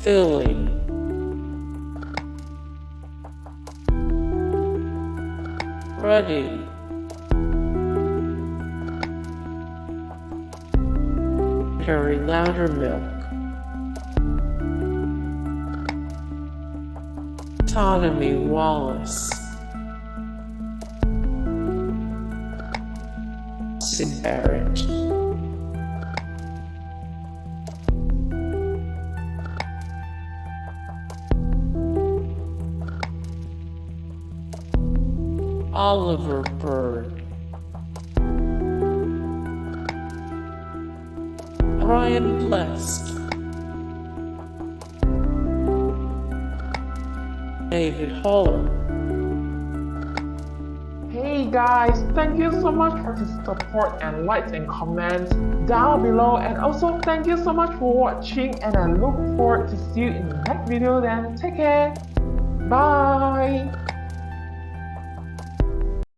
Philly, Rudy, Kerry Loudermilk, Ptonomy Wallace, Syd Barrett, Oliver Bird, Ryan Blessed, David Holler. Hey guys, thank you so much for the support and likes and comments down below, and also thank you so much for watching, and I look forward to see you in the next video. Then take care, bye.